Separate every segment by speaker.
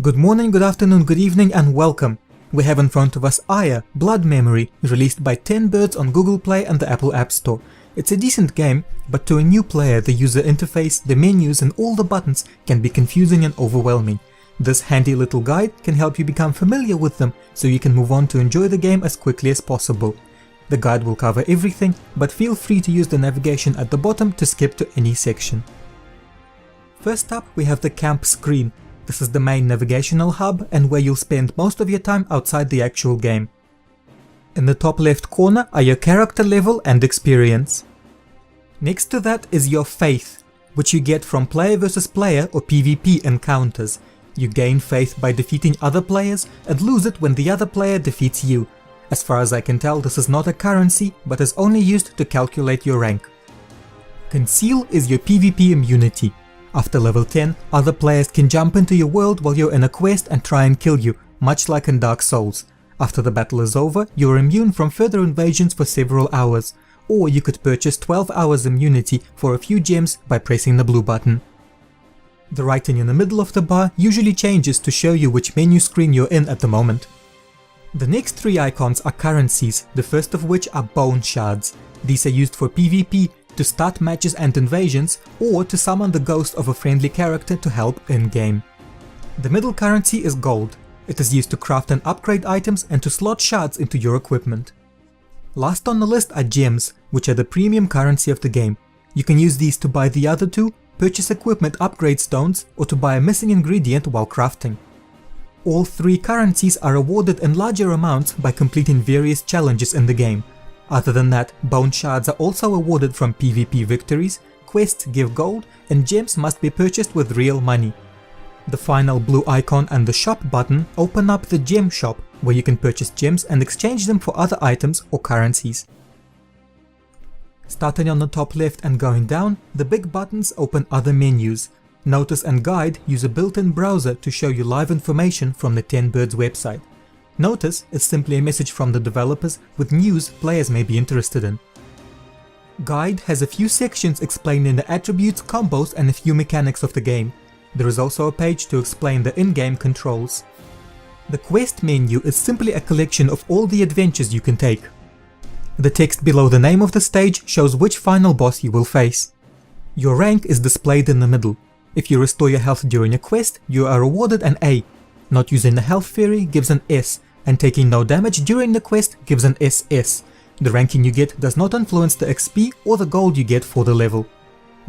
Speaker 1: Good morning, good afternoon, good evening and welcome! We have in front of us Aya, Blood Memory, released by 10 Birds on Google Play and the Apple App Store. It's a decent game, but to a new player the user interface, the menus and all the buttons can be confusing and overwhelming. This handy little guide can help you become familiar with them so you can move on to enjoy the game as quickly as possible. The guide will cover everything, but feel free to use the navigation at the bottom to skip to any section. First up we have the camp screen. This is the main navigational hub and where you'll spend most of your time outside the actual game. In the top left corner are your character level and experience. Next to that is your faith, which you get from player versus player or PvP encounters. You gain faith by defeating other players and lose it when the other player defeats you. As far as I can tell, this is not a currency, but is only used to calculate your rank. Conceal is your PvP immunity. After level 10, other players can jump into your world while you're in a quest and try and kill you, much like in Dark Souls. After the battle is over, you're immune from further invasions for several hours, or you could purchase 12 hours immunity for a few gems by pressing the blue button. The writing in the middle of the bar usually changes to show you which menu screen you're in at the moment. The next three icons are currencies, the first of which are bone shards. These are used for PvP, to start matches and invasions, or to summon the ghost of a friendly character to help in-game. The middle currency is gold. It is used to craft and upgrade items and to slot shards into your equipment. Last on the list are gems, which are the premium currency of the game. You can use these to buy the other two, purchase equipment upgrade stones, or to buy a missing ingredient while crafting. All three currencies are awarded in larger amounts by completing various challenges in the game. Other than that, bone shards are also awarded from PvP victories, quests give gold, and gems must be purchased with real money. The final blue icon and the shop button open up the gem shop, where you can purchase gems and exchange them for other items or currencies. Starting on the top left and going down, the big buttons open other menus. Notice and Guide use a built-in browser to show you live information from the 10 Birds website. Notice is simply a message from the developers with news players may be interested in. Guide has a few sections explaining the attributes, combos and a few mechanics of the game. There is also a page to explain the in-game controls. The quest menu is simply a collection of all the adventures you can take. The text below the name of the stage shows which final boss you will face. Your rank is displayed in the middle. If you restore your health during a quest, you are awarded an A. Not using the health fairy gives an S, and taking no damage during the quest gives an SS. The ranking you get does not influence the XP or the gold you get for the level.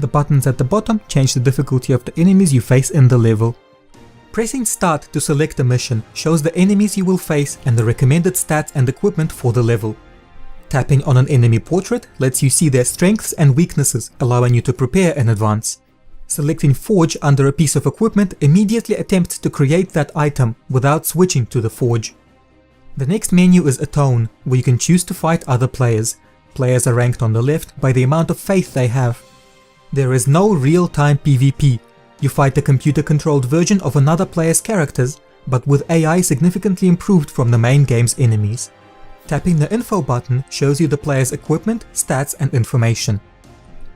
Speaker 1: The buttons at the bottom change the difficulty of the enemies you face in the level. Pressing start to select a mission shows the enemies you will face and the recommended stats and equipment for the level. Tapping on an enemy portrait lets you see their strengths and weaknesses, allowing you to prepare in advance. Selecting Forge under a piece of equipment immediately attempts to create that item without switching to the forge. The next menu is Atone, where you can choose to fight other players. Players are ranked on the left by the amount of faith they have. There is no real-time PvP. You fight the computer-controlled version of another player's characters, but with AI significantly improved from the main game's enemies. Tapping the info button shows you the player's equipment, stats and information.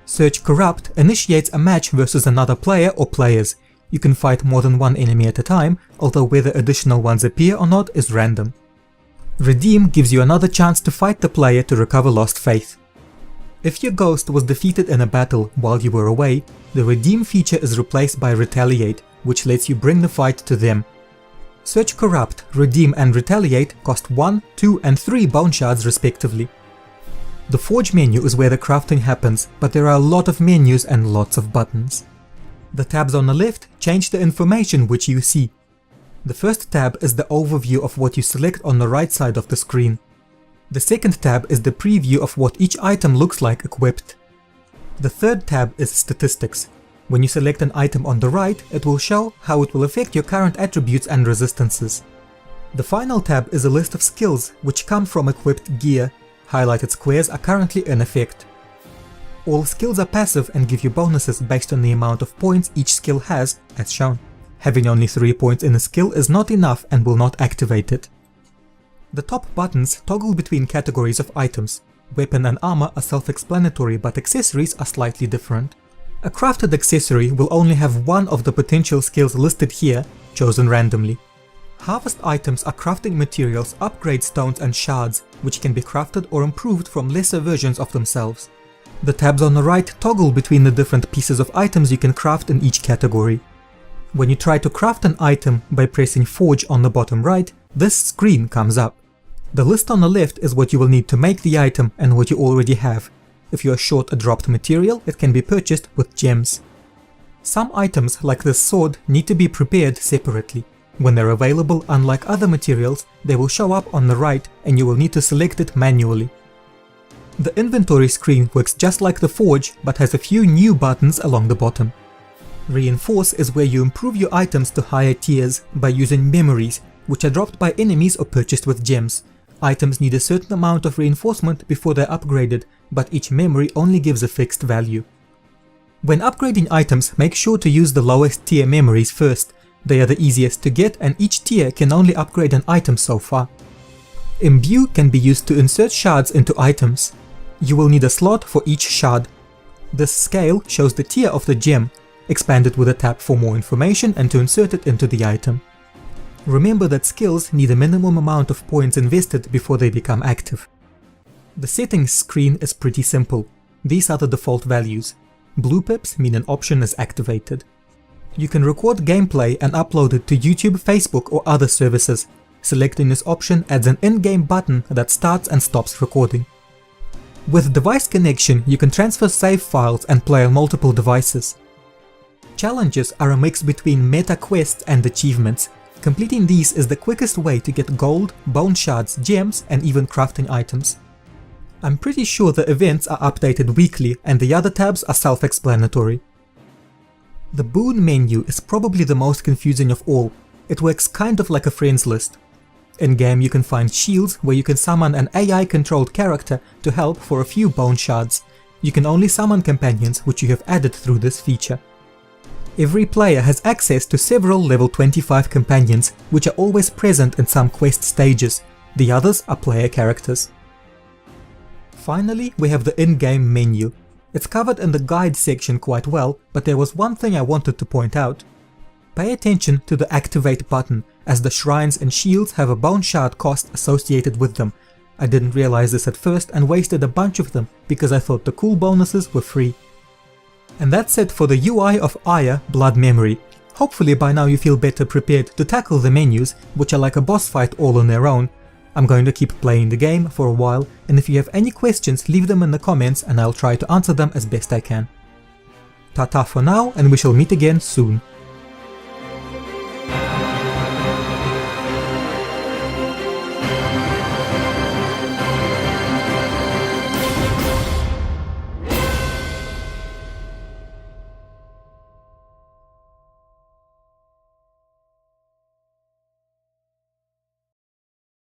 Speaker 1: Search Corrupt initiates a match versus another player or players. You can fight more than one enemy at a time, although whether additional ones appear or not is random. Redeem gives you another chance to fight the player to recover lost faith. If your ghost was defeated in a battle while you were away, the Redeem feature is replaced by Retaliate, which lets you bring the fight to them. Search Corrupt, Redeem and Retaliate cost 1, 2 and 3 bone shards respectively. The Forge menu is where the crafting happens, but there are a lot of menus and lots of buttons. The tabs on the left change the information which you see. The first tab is the overview of what you select on the right side of the screen. The second tab is the preview of what each item looks like equipped. The third tab is Statistics. When you select an item on the right, it will show how it will affect your current attributes and resistances. The final tab is a list of skills which come from equipped gear. Highlighted squares are currently in effect. All skills are passive and give you bonuses based on the amount of points each skill has, as shown. Having only 3 points in a skill is not enough and will not activate it. The top buttons toggle between categories of items. Weapon and armor are self-explanatory, but accessories are slightly different. A crafted accessory will only have one of the potential skills listed here. chosen randomly. Harvest items are crafting materials, upgrade stones and shards, which can be crafted or improved from lesser versions of themselves. The tabs on the right toggle between the different pieces of items you can craft in each category. When you try to craft an item by pressing Forge on the bottom right, this screen comes up. The list on the left is what you will need to make the item and what you already have. If you are short a dropped material, it can be purchased with gems. Some items, like this sword, need to be prepared separately. When they're available, unlike other materials, they will show up on the right and you will need to select it manually. The inventory screen works just like the Forge, but has a few new buttons along the bottom. Reinforce is where you improve your items to higher tiers by using memories, which are dropped by enemies or purchased with gems. Items need a certain amount of reinforcement before they're upgraded, but each memory only gives a fixed value. When upgrading items, make sure to use the lowest tier memories first. They are the easiest to get and each tier can only upgrade an item so far. Imbue can be used to insert shards into items. You will need a slot for each shard. This scale shows the tier of the gem. Expand it with a tab for more information and to insert it into the item. Remember that skills need a minimum amount of points invested before they become active. The settings screen is pretty simple. These are the default values. Blue pips mean an option is activated. You can record gameplay and upload it to YouTube, Facebook or other services. Selecting this option adds an in-game button that starts and stops recording. With device connection, you can transfer save files and play on multiple devices. Challenges are a mix between meta quests and achievements. Completing these is the quickest way to get gold, bone shards, gems and even crafting items. I'm pretty sure the events are updated weekly and the other tabs are self-explanatory. The boon menu is probably the most confusing of all. It works kind of like a friends list. In-game you can find shields where you can summon an AI-controlled character to help for a few bone shards. You can only summon companions, which you have added through this feature. Every player has access to several level 25 companions, which are always present in some quest stages. The others are player characters. Finally, we have the in-game menu. It's covered in the guide section quite well, but there was one thing I wanted to point out. Pay attention to the activate button, as the shrines and shields have a bone shard cost associated with them. I didn't realize this at first and wasted a bunch of them because I thought the cool bonuses were free. And that's it for the UI of Aya Blood Memory. Hopefully by now you feel better prepared to tackle the menus, which are like a boss fight all on their own. I'm going to keep playing the game for a while, and if you have any questions leave them in the comments and I'll try to answer them as best I can. Ta-ta for now, and we shall meet again soon.